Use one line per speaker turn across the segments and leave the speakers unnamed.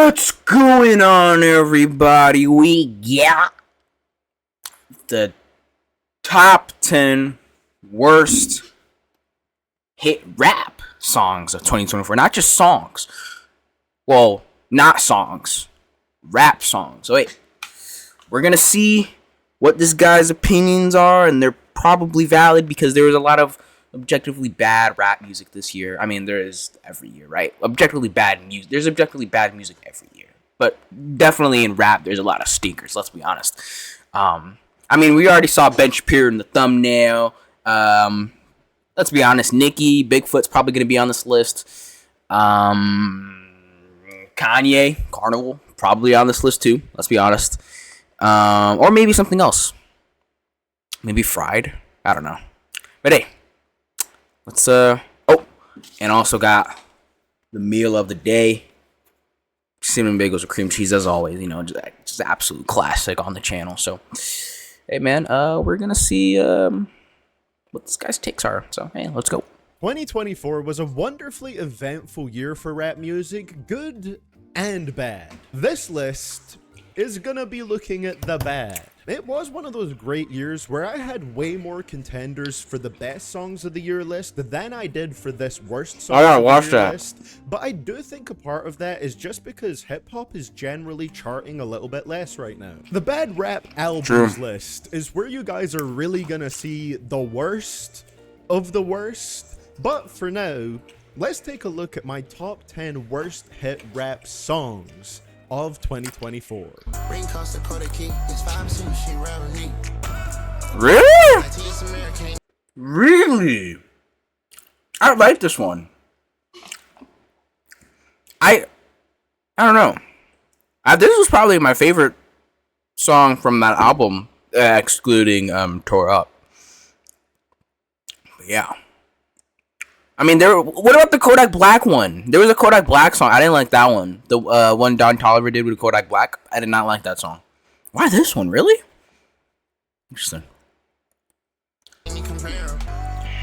What's going on, everybody? We got the top 10 worst hit rap songs of 2024. Not just songs. Well, not songs. Rap songs. So, wait. We're going to see what this guy's opinions are, and they're probably valid because there was a lot of objectively bad rap music this year. I mean, there is every year, right? Objectively bad music. There's objectively bad music every year. But definitely in rap, there's a lot of stinkers, let's be honest. I mean, we already saw Ben Shapiro in the thumbnail. Let's be honest, Nicki, Bigfoot's probably going to be on this list. Kanye, Carnival, probably on this list too, let's be honest. Or maybe something else. Maybe Fried. I don't know. But hey, let's and also got the meal of the day. Cinnamon bagels with cream cheese, as always. You know, just absolute classic on the channel. So, hey man, we're gonna see what this guy's takes are. So, hey, let's go.
2024 was a wonderfully eventful year for rap music, good and bad. This list is gonna be looking at the bad. It was one of those great years where I had way more contenders for the best songs of the year list than I did for this worst songs of the year list. But I do think a part of that is just because hip-hop is generally charting a little bit less right now. The bad rap albums list is where you guys are really gonna see the worst of the worst. But for now, let's take a look at my top 10 worst hit rap songs of 2024.
Really? Really? I like this one. I don't know. This was probably my favorite song from that album, excluding Tore Up. But yeah. I mean, what about the Kodak Black one? There was a Kodak Black song. I didn't like that one. The one Don Toliver did with Kodak Black. I did not like that song. Why this one? Really? Interesting.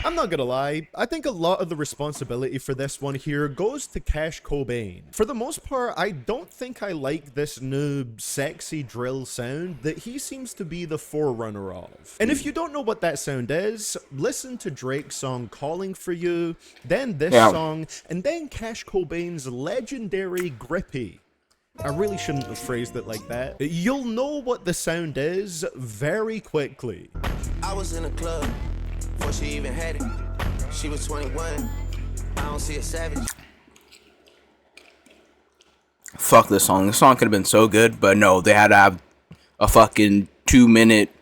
I'm not gonna lie, I think a lot of the responsibility for this one here goes to Cash Cobain. For the most part, I don't think I like this new sexy drill sound that he seems to be the forerunner of. And if you don't know what that sound is, listen to Drake's song Calling For You, then this song, and then Cash Cobain's legendary Grippy. I really shouldn't have phrased it like that. You'll know what the sound is very quickly.
I was in a club before she even had it. She was 21. I don't see a savage.
Fuck this song. This song could have been so good, but no, they had to have a fucking 2-minute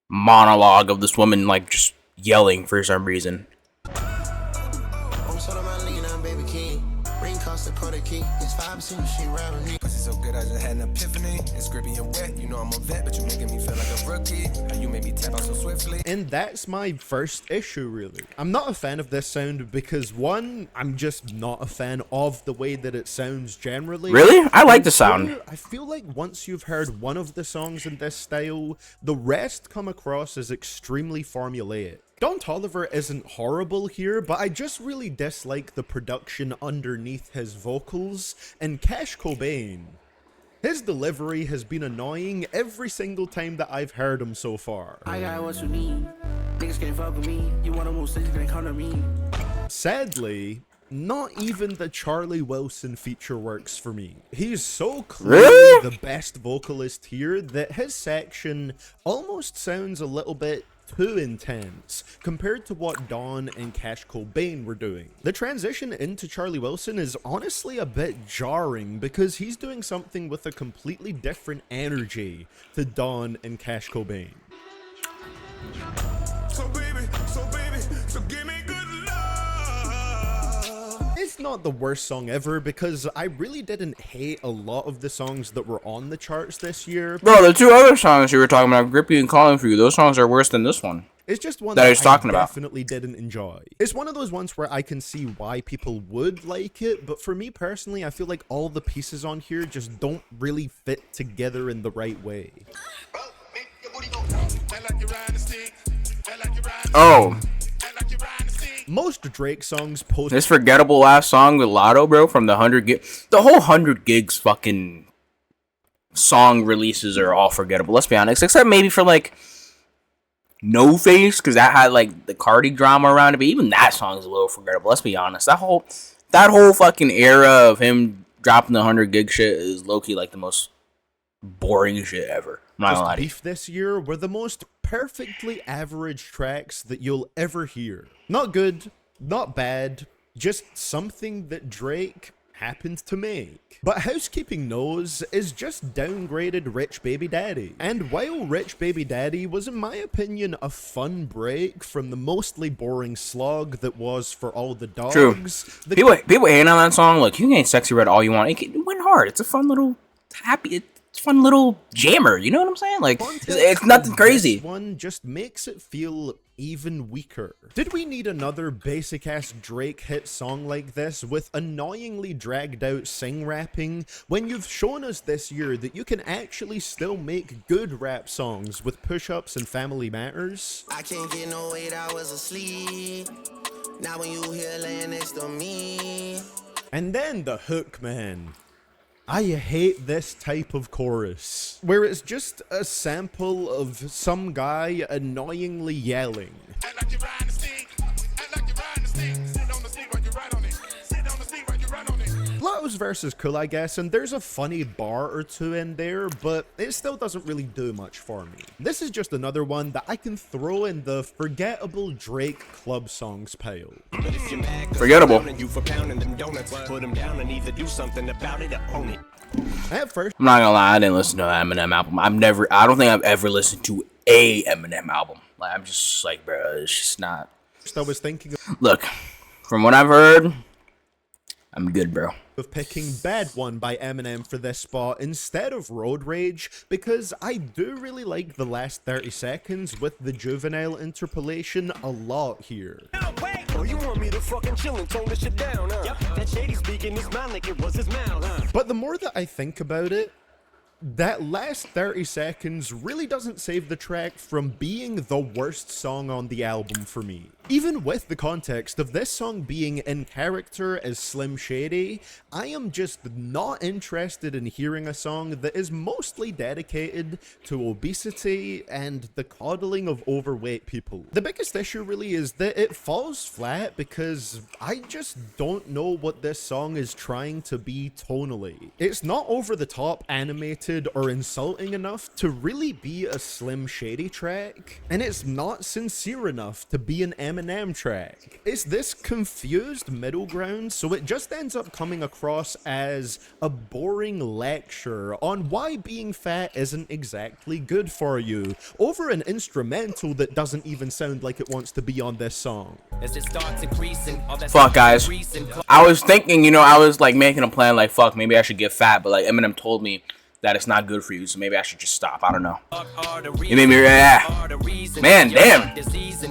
monologue of this woman like just yelling for some reason.
Pussy so good, I just had an epiphany. It's grippy and wet, you know I'm a vet, but you making me feel like a rookie. And you made me tap out so swiftly.
And that's my first issue, really. I'm not a fan of this sound because, one, I'm just not a fan of the way that it sounds generally.
Really? I like the sound.
I feel like once you've heard one of the songs in this style, the rest come across as extremely formulaic. Don Toliver isn't horrible here, but I just really dislike the production underneath his vocals, and Cash Cobain. His delivery has been annoying every single time that I've heard him so far.
I got what you need. Niggas can't fuck with me. You wanna move cities, then come to me.
Sadly, not even the Charlie Wilson feature works for me. He's so clearly the best vocalist here that his section almost sounds a little bit too intense compared to what Don and Cash Cobain were doing. The transition into Charlie Wilson is honestly a bit jarring because he's doing something with a completely different energy to Don and Cash Cobain.
So baby, so give me good love.
It's not the worst song ever because I really didn't hate a lot of the songs that were on the charts this year.
Bro, the two other songs you were talking about, Grippy and Calling For You, those songs are worse than this one.
It's just one
that
that
I was talking about.
Definitely didn't enjoy. It's one of those ones where I can see why people would like it, but for me personally, I feel like all the pieces on here just don't really fit together in the right way.
Oh.
Most Drake songs post
This forgettable last song with Lotto, bro, from the 100 gig. The whole 100 gigs fucking song releases are all forgettable. Let's be honest, except maybe for like No Face, because that had like the Cardi drama around it. But even that song is a little forgettable. Let's be honest. That whole fucking era of him dropping the 100 gig shit is low key like the most boring shit ever. I'm not gonna lie to you.
beef this year were the most perfectly average tracks that you'll ever hear. Not good, not bad, just something that Drake happened to make. But Housekeeping knows is just downgraded Rich Baby Daddy. And while Rich Baby Daddy was, in my opinion, a fun break from the mostly boring slog that was For All the Dogs.
True. People hate on that song. Look, you can ain't Sexy Red all you want. It went hard. It's a fun little fun little jammer. You know what I'm saying? Like, it's nothing crazy.
This one just makes it feel even weaker. Did we need another basic ass Drake hit song like this with annoyingly dragged out sing rapping when you've shown us this year that you can actually still make good rap songs with push-ups and Family Matters?
I can't get no 8 hours of sleep. Now when you here laying next to me.
And then the hook, man. I hate this type of chorus, where it's just a sample of some guy annoyingly yelling. Lotto's verse is cool, I guess, and there's a funny bar or two in there, but it still doesn't really do much for me. This is just another one that I can throw in the forgettable Drake club songs pile.
Forgettable.
At first,
I'm not gonna lie, I didn't listen to that Eminem album. I don't think I've ever listened to a Eminem album. Like, I'm just like, bro, it's just not.
I was thinking
Look, from what I've heard, I'm good, bro.
of picking Bad One by Eminem for this spot instead of Road Rage, because I do really like the last 30 seconds with the juvenile interpolation a lot here.
Oh, you want me to fucking chill and tone this shit down, huh? Yep, that shady speaking his mind like it was his mouth, huh?
But the more that I think about it, that last 30 seconds really doesn't save the track from being the worst song on the album for me. Even with the context of this song being in character as Slim Shady, I am just not interested in hearing a song that is mostly dedicated to obesity and the coddling of overweight people. The biggest issue really is that it falls flat because I just don't know what this song is trying to be tonally. It's not over the top, animated, or insulting enough to really be a Slim Shady track, and it's not sincere enough to be an Eminem track. It's this confused middle ground, so it just ends up coming across as a boring lecture on why being fat isn't exactly good for you, over an instrumental that doesn't even sound like it wants to be on this song.
Fuck, guys. I was thinking, I was like making a plan, like, fuck, maybe I should get fat, but like Eminem told me that it's not good for you, so maybe I should just stop. I don't know. It made me, man, damn.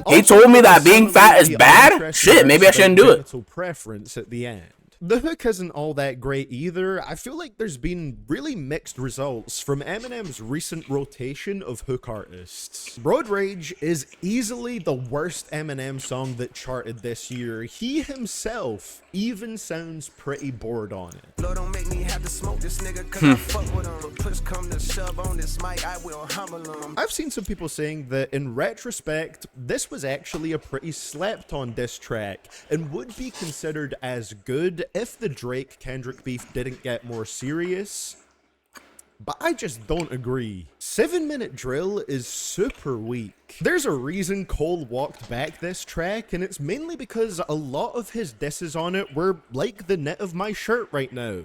He told me that being fat is bad? Shit, maybe I shouldn't do it.
Preference at the end. The hook isn't all that great either. I feel like there's been really mixed results from Eminem's recent rotation of hook artists. Road Rage is easily the worst Eminem song that charted this year. He himself even sounds pretty bored on it.
Don't make me have to smoke this nigga, cause I fuck with him. Push come to shove on this mic, I will humble him.
I've seen some people saying that in retrospect, this was actually a pretty slept on diss track and would be considered as good if the Drake-Kendrick beef didn't get more serious. But I just don't agree. 7 Minute Drill is super weak. There's a reason Cole walked back this track, and it's mainly because a lot of his disses on it were like the knit of my shirt right now.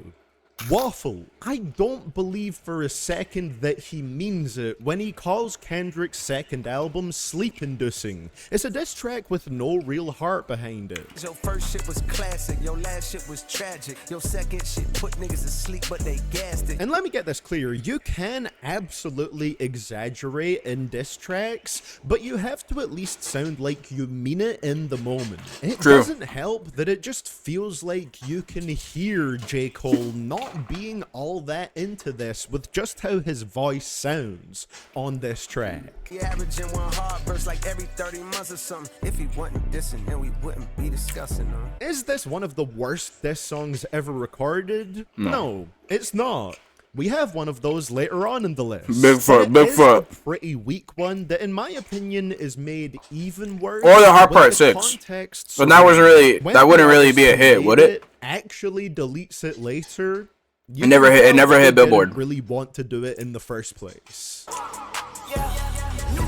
Waffle. I don't believe for a second that he means it when he calls Kendrick's second album sleep-inducing. It's a diss track with no real heart behind it.
Your first shit was classic, your last shit was tragic. Your second shit put niggas to sleep, but they gassed it.
And let me get this clear, you can absolutely exaggerate in diss tracks, but you have to at least sound like you mean it in the moment. It
True.
doesn't help that it just feels like you can hear J. Cole not despite being all that into this with just how his voice sounds on this track.
He averaging one hard burst like every 30 months or something. If he wasn't dissing, then we wouldn't be discussing him.
Is this one of the worst diss songs ever recorded? No, it's not. We have one of those later on in the list.
Bigfoot.
A pretty weak one that, in my opinion, is made even worse.
Or the Hard
with
Part 6.
context
But that wasn't really.
when
That wouldn't
the
really be a
artist
hit,
who
would
made
it?
Actually deletes it later.
It never hit. It never hit Billboard.
Really want to do it in the first place.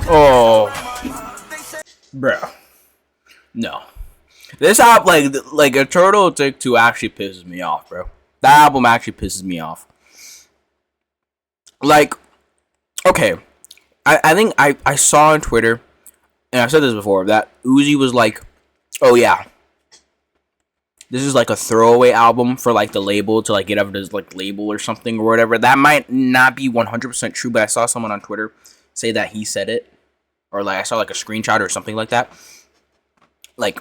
Oh, bro. No. This album, like A Turtle Take Two, actually pisses me off, bro. That album actually pisses me off. Like, okay, I think I saw on Twitter, and I've said this before, that Uzi was like, oh yeah, this is like a throwaway album for like the label to like get up his like label or something or whatever. That might not be 100% true, but I saw someone on Twitter say that he said it, or like I saw like a screenshot or something like that. Like,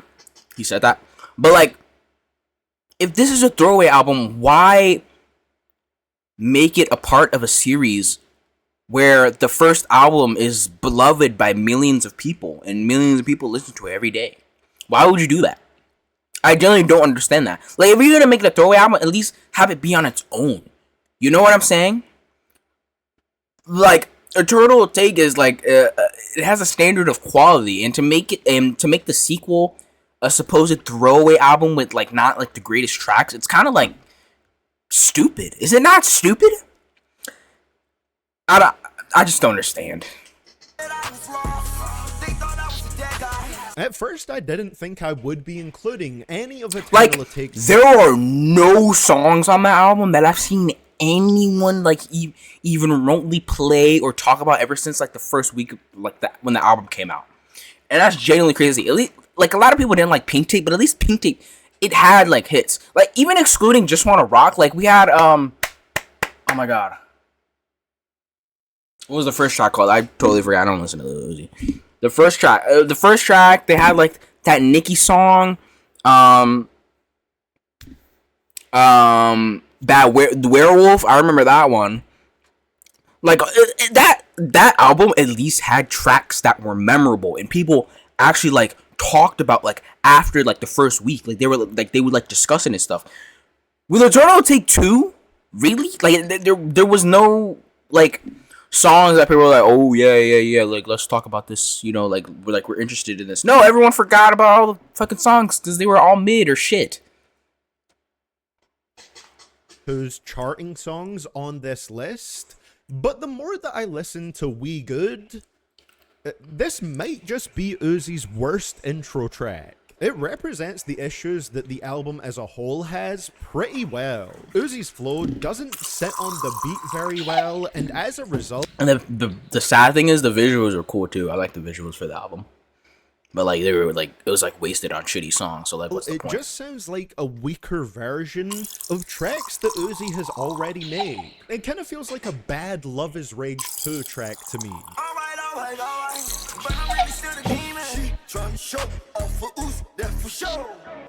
he said that. But like, if this is a throwaway album, why make it a part of a series where the first album is beloved by millions of people and millions of people listen to it every day? Why would you do that? I generally don't understand that. Like, if you're gonna make it a throwaway album, at least have it be on its own. You know what I'm saying? Like, A Turtle Take is like it has a standard of quality, and to make the sequel a supposed throwaway album with like not like the greatest tracks, it's kind of like stupid. Is it not stupid? I just don't understand.
At first, I didn't think I would be including any of it.
Like, there are no songs on that album that I've seen anyone like even remotely play or talk about ever since like the first week, like that when the album came out, and that's genuinely crazy. At least, like, a lot of people didn't like Pink Tape, but at least Pink Tape, it had like hits. Like, even excluding Just Wanna Rock, like we had oh my god, what was the first track called? I totally forgot. I don't listen to Lil Uzi. The first track, they had like that Nicki song, the Werewolf. I remember that one. Like, that album at least had tracks that were memorable and people actually like talked about like after like the first week. Like, they would like discussing and stuff. With A Turtle Take Two, really? Like, there was no like songs that people were like, oh yeah, like, let's talk about this, you know, like we're interested in this. No, everyone forgot about all the fucking songs because they were all mid or shit.
Who's charting songs on this list, but the more that I listen to We Good, this might just be Uzi's worst intro track. It represents the issues that the album as a whole has pretty well. Uzi's flow doesn't sit on the beat very well, and as a result...
And the sad thing is the visuals are cool too. I like the visuals for the album. But like, they were like, it was like wasted on shitty songs, so like, what's the point?
It just sounds like a weaker version of tracks that Uzi has already made. It kind of feels like a bad Love Is Rage 2 track to me.
Alright, but I'm really still the demon. She trying to show off for Uzi, that's for sure.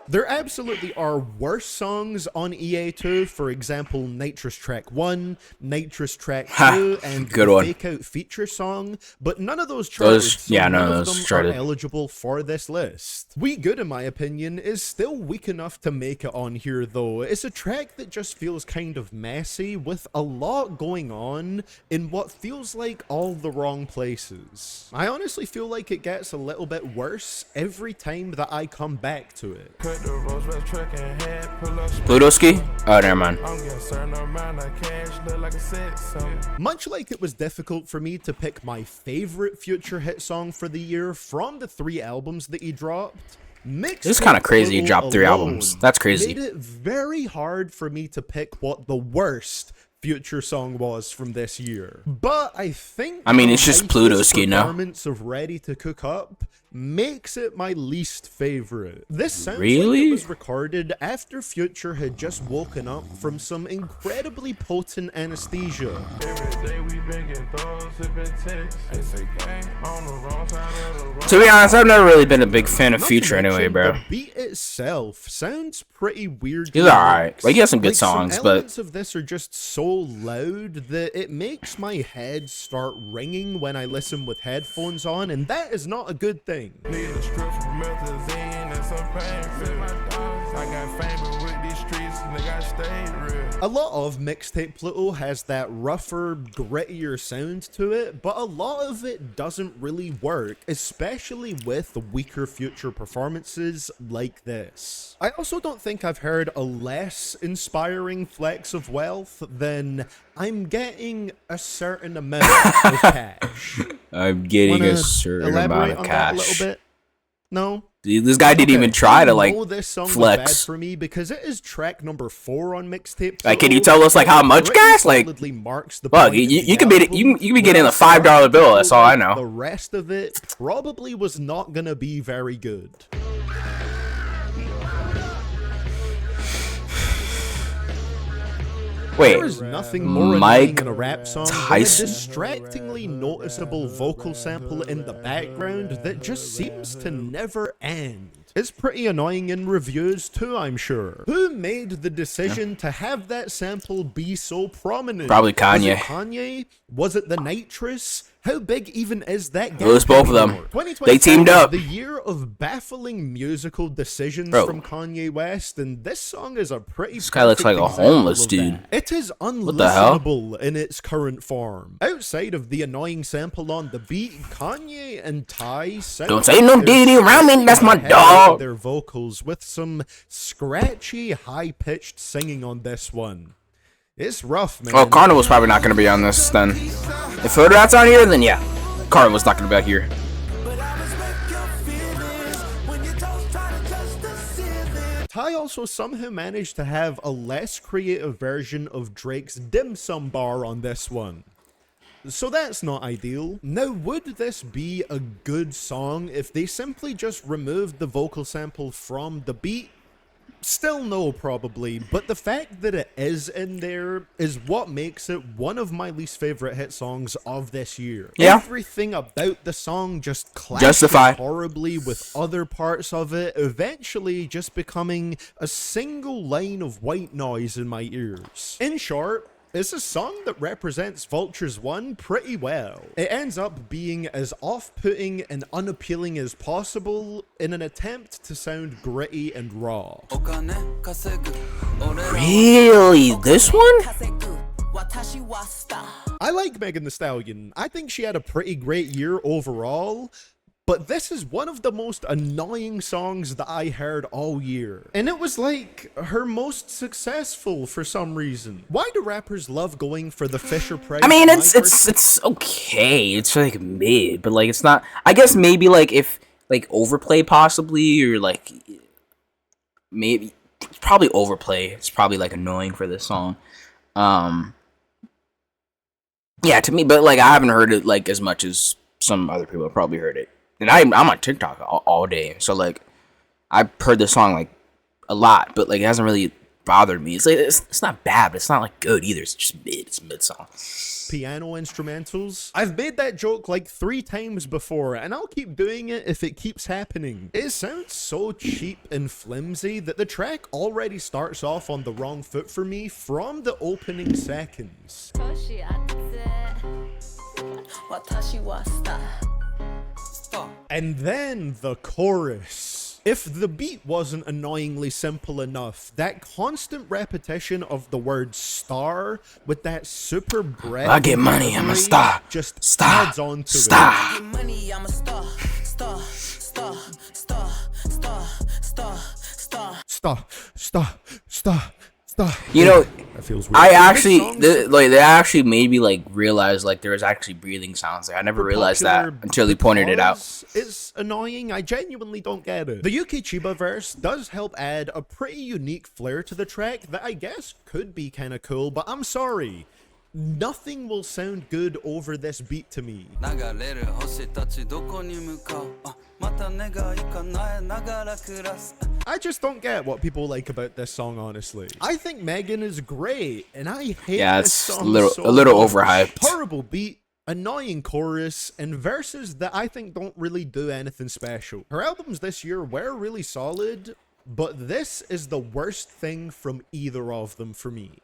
There absolutely are worse songs on EA2, for example, Nitrous Track 1, Nitrous Track 2, and
good
the
one.
Fake Out feature song, but none of those charted, so none of them
charted.
are eligible for this list. We Good, in my opinion, is still weak enough to make it on here, though. It's a track that just feels kind of messy, with a lot going on in what feels like all the wrong places. I honestly feel like it gets a little bit worse every time that I come back to it.
Plutoski? Oh, never mind.
Much like it was difficult for me to pick my favorite Future hit song for the year from the 3 albums that he dropped,
This is kind of crazy. He dropped 3 albums. That's crazy.
Made it very hard for me to pick what the worst Future song was from this year. But I think,
I mean, it's just Plutoski now.
Performance of Ready to Cook Up makes it my least favorite. This sounds like
Really?
it was recorded after Future had just woken up from some incredibly potent anesthesia.
To be honest, I've never really been a big fan of Future anyway, bro.
The beat itself sounds pretty weird.
He's alright. Like, he has some good songs,
some
but
elements of this are just so loud that it makes my head start ringing when I listen with headphones on, and that is not a good thing. A lot of mixtape Pluto has that rougher, grittier sound to it, but a lot of it doesn't really work, especially with weaker Future performances like this. I also don't think I've heard a less inspiring flex of wealth than "I'm getting a certain amount of cash."
I'm getting
Wanna
a certain
elaborate
amount of
on that a little
cash.
bit? No?
Dude, this guy didn't even try to, like,
I know this song was
flex.
bad for me because it is track number 4 on mixtape.
Like, can you tell us, like, how much gas? Like,
marks the
fuck,
point
you
of the
could be
album,
you could be getting a
whereas
$5 bill. That's all I
The
know.
rest of it probably was not gonna be very good.
Wait,
There is nothing more
Mike
annoying in a rap song
Tyson?
than a distractingly noticeable vocal sample in the background that just seems to never end. It's pretty annoying in reviews too, I'm sure. Who made the decision to have that sample be so prominent?
Probably
Was
Kanye.
it Kanye? Was it the nitrous? How big even is that gap?
It was both of them.
anymore? 2022
They teamed
was
up.
The year of baffling musical decisions
Bro.
from Kanye West, and this song is a pretty.
This guy looks like a
perfect example
homeless
of
dude.
that. It is
the hell?
unlistenable in its current form. Outside of the annoying sample on the beat, Kanye and Ty sound
Don't say no
they're
diggity around me, that's my
ahead of
dog.
Their vocals with some scratchy, high-pitched singing on this one. It's rough, man.
Well, Carnival's probably not going to be on this then. If Hoodrat's on here, then yeah. Carnival's not going to be out here.
Ty also somehow managed to have a less creative version of Drake's Dim Sum bar on this one. So that's not ideal. Now, would this be a good song if they simply just removed the vocal sample from the beat? Still no, probably, but the fact that it is in there is what makes it one of my least favorite hit songs of this year.
Yeah.
Everything about the song just clashes
Justified.
horribly with other parts of it, eventually just becoming a single line of white noise in my ears. In short, it's a song that represents Vulture's One pretty well. It ends up being as off-putting and unappealing as possible in an attempt to sound gritty and raw.
Really? This one?
I like Megan Thee Stallion. I think she had a pretty great year overall, but this is one of the most annoying songs that I heard all year. And it was like her most successful for some reason. Why do rappers love going for the Fisher Price?
I mean, it's
micro-
okay. It's like mid, but like it's not. I guess maybe like if like overplay possibly or like maybe probably overplay. It's probably like annoying for this song. Yeah, to me, but like I haven't heard it like as much as some other people have probably heard it. And I'm on TikTok all day, so like I've heard this song like a lot, but like it hasn't really bothered me. It's like it's not bad, but it's not like good either. It's just mid. It's a mid song.
Piano instrumentals. I've made that joke like 3 times before, and I'll keep doing it if it keeps happening. It sounds so cheap and flimsy that the track already starts off on the wrong foot for me from the opening seconds. And then the chorus. If the beat wasn't annoyingly simple enough, that constant repetition of the word star with that super breath
I get money, I'm a star.
just
Star.
adds on to
Star.
it.
Money, I'm a star, star, star, star, star, star, star.
Star.
You know,
That feels weird.
I
This
actually
song's
they actually made me like realize like there was actually breathing sounds there. I never realized that
popular
until he pointed it out.
because It's annoying. I genuinely don't get it. The Yuki Chiba verse does help add a pretty unique flair to the track that I guess could be kind of cool, but I'm sorry. Nothing will sound good over this beat to me. I just don't get what people like about this song, honestly. I think Megan is great, and I hate
Yeah,
this
it's
song
a little
much.
overhyped.
Horrible beat, annoying chorus, and verses that I think don't really do anything special. Her albums this year were really solid, but this is the worst thing from either of them for me.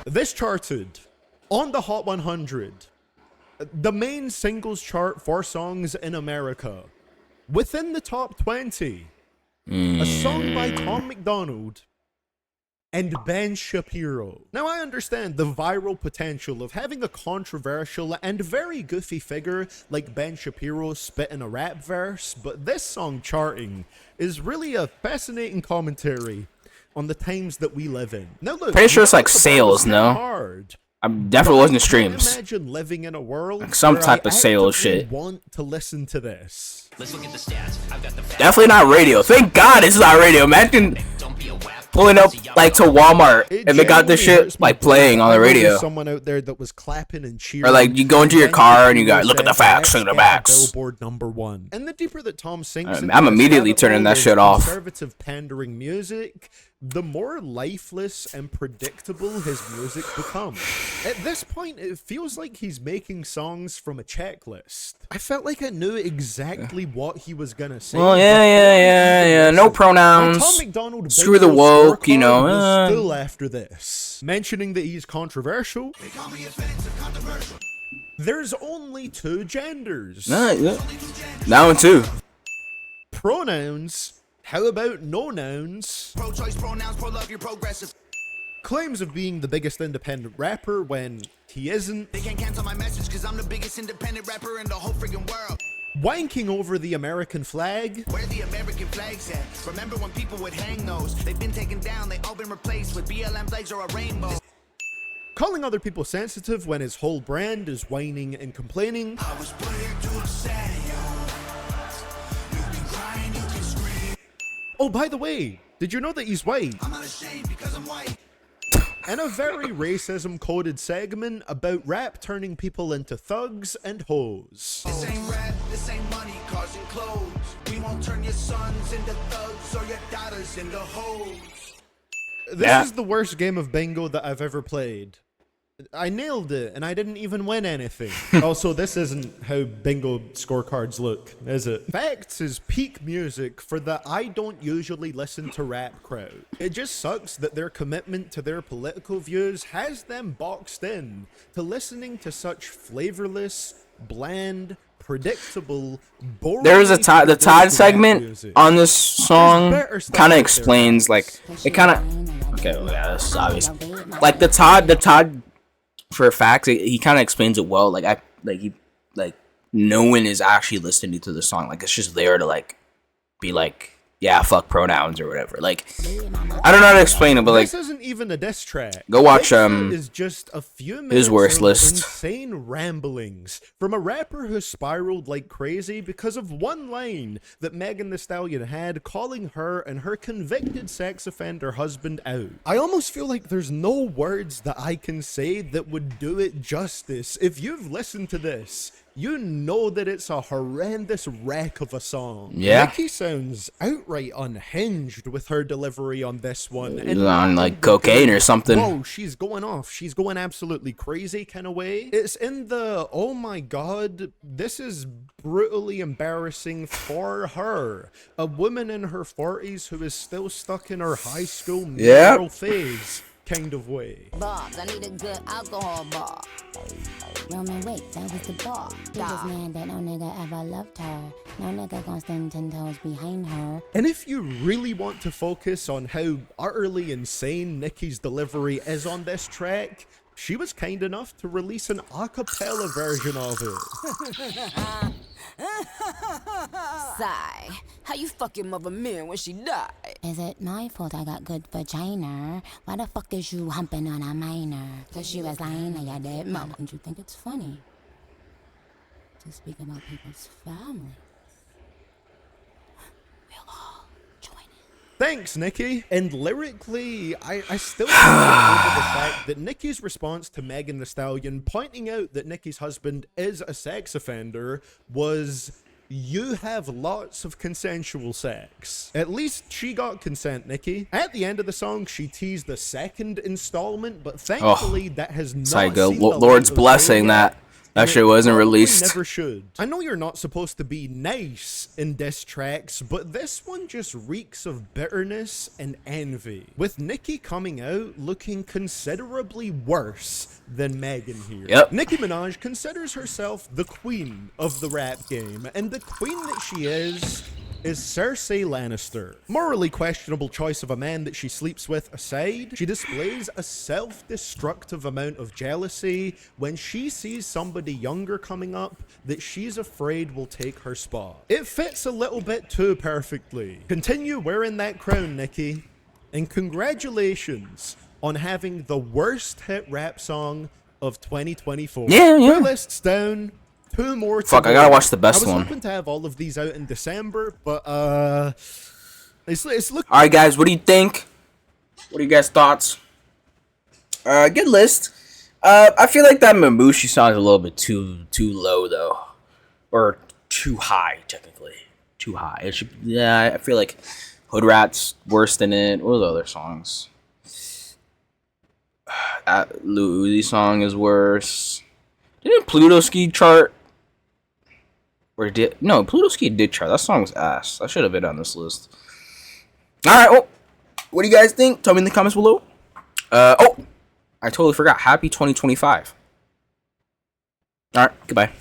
This charted on the Hot 100, the main singles chart for songs in America. Within the top 20, a song by Tom MacDonald and Ben Shapiro. Now, I understand the viral potential of having a controversial and very goofy figure like Ben Shapiro spit in a rap verse, but this song charting is really a fascinating commentary on the times that we live in. Now, look,
Pretty sure it's like
the bar
sales,
is
no?
hard.
I definitely wasn't
I can't
streams.
imagine living in a world
Like some
where
type
I
of sales
actively
shit.
want to listen to this.
Let's look at the stats. I've got the facts.
Definitely not radio. Thank God it's not radio. Imagine
Don't be a whack.
pulling up like to Walmart
It
and they got this
genuinely hurts
shit
me
like
to
playing on the
know there's
radio.
Someone out there that was clapping and cheering.
Or like you go into your
when
car and you
Shapiro
got look at the
said
facts,
that
look at the
get
facts.
Billboard #1. And the deeper that Tom sinks,
I'm
into this
immediately
rabbit
turning
hole
that
of
shit off.
Conservative pandering music, the more lifeless and predictable his music becomes. At this point, it feels like he's making songs from a checklist. I felt like I knew exactly what he was gonna say.
Well, yeah. No
My Tom
pronouns.
MacDonald
Screw the
bingo
woke, you
scorecard
know,
was still after this, mentioning that he's controversial. There's only 2 genders.
Yeah. That one too.
Pronouns. How about no nouns?
Pro-choice pronouns, pro-love, you're progressive.
Claims of being the biggest independent rapper when he isn't.
They can't cancel my message because I'm the biggest independent rapper in the whole freaking world.
Wanking over the American flag.
Where the American flags at? Remember when people would hang those? They've been taken down, they all been replaced with BLM flags or a rainbow.
Calling other people sensitive when his whole brand is whining and complaining.
I was put here to upset you. You can cry and you can scream.
Oh, by the way, did you know that he's white?
I'm not ashamed because I'm white.
And a very racism-coded segment about rap turning people into thugs and hoes.
This ain't rap, this ain't money, cars and clothes. We won't turn your sons into thugs or your daughters into hoes.
This is the worst game of bingo that I've ever played. I nailed it, and I didn't even win anything. Also, this isn't how bingo scorecards look, is it? Facts is peak music for the I don't usually listen to rap crowd. It just sucks that their commitment to their political views has them boxed in to listening to such flavorless, bland, predictable, boring.
There was the Todd segment on this song kind of explains like it kind of okay, well, yeah, this is obvious. Like the Todd for facts, he kind of explains it well. Like no one is actually listening to the song. Like it's just there to like be like, yeah, fuck pronouns or whatever. Like I don't know how to explain it, but like
this isn't even a diss track.
go watch
This is just a few minutes
his worst
of
list.
insane ramblings from a rapper who spiraled like crazy because of one line that Megan Thee Stallion had calling her and her convicted sex offender husband out. I almost feel like there's no words that I can say that would do it justice. If you've listened to this, you know that it's a horrendous wreck of a song.
Yeah.
Nicki sounds outright unhinged with her delivery on this one.
He's on like cocaine or something.
Whoa, she's going off. She's going absolutely crazy kind of way. It's in the, oh my god, this is brutally embarrassing for her. A woman in her 40s who is still stuck in her high school moral phase kind of way.
Bobs, I need a good alcohol bar. Yo, man, wait, that was the bar. Niggas mad that no nigga ever loved her. No nigga gon' stand 10 toes behind her.
And if you really want to focus on how utterly insane Nicki's delivery is on this track, she was kind enough to release an a cappella version of it.
Sigh. How you fuck your mother man when she died? Is it my fault I got good vagina? Why the fuck is you humping on a minor? Cause she was lying to your dead mama. Don't you think it's funny to speak about people's families? We'll all join in.
Thanks, Nicki. And lyrically, I still can't get over the fact that Nicki's response to Megan Thee Stallion pointing out that Nicki's husband is a sex offender was, "You have lots of consensual sex." At least she got consent, Nicki. At the end of the song, she teased the second installment, but thankfully that has not
Psycho.
seen the
Lord's
light of
blessing
day
that.
yet.
That shit wasn't
Probably
released.
Never should. I know you're not supposed to be nice in diss tracks, but this one just reeks of bitterness and envy. With Nicki coming out looking considerably worse than Megan here.
Yep.
Nicki Minaj considers herself the queen of the rap game, and the queen that she is Cersei Lannister. Morally questionable choice of a man that she sleeps with aside, she displays a self-destructive amount of jealousy when she sees somebody younger coming up that she's afraid will take her spot. It fits a little bit too perfectly. Continue wearing that crown, Nicki, and congratulations on having the worst hit rap song of 2024.
Yeah.
2 lists down. 2 more to
Fuck,
go.
I gotta watch the best one.
I was hoping to have all of these out in December, but it's looking.
All right, guys, what do you think? What are you guys' thoughts? Good list. I feel like that Mamushi song is a little bit too low though, or too high technically. Too high. It should. Yeah, I feel like Hoodrat's worse than it. What are the other songs? That Lil Uzi song is worse. Didn't Pluto Ski chart? Or did no? Pluto Ski did chart. That song was ass. I should have been on this list. All right. Well, what do you guys think? Tell me in the comments below. Oh, I totally forgot. Happy 2025. All right. Goodbye.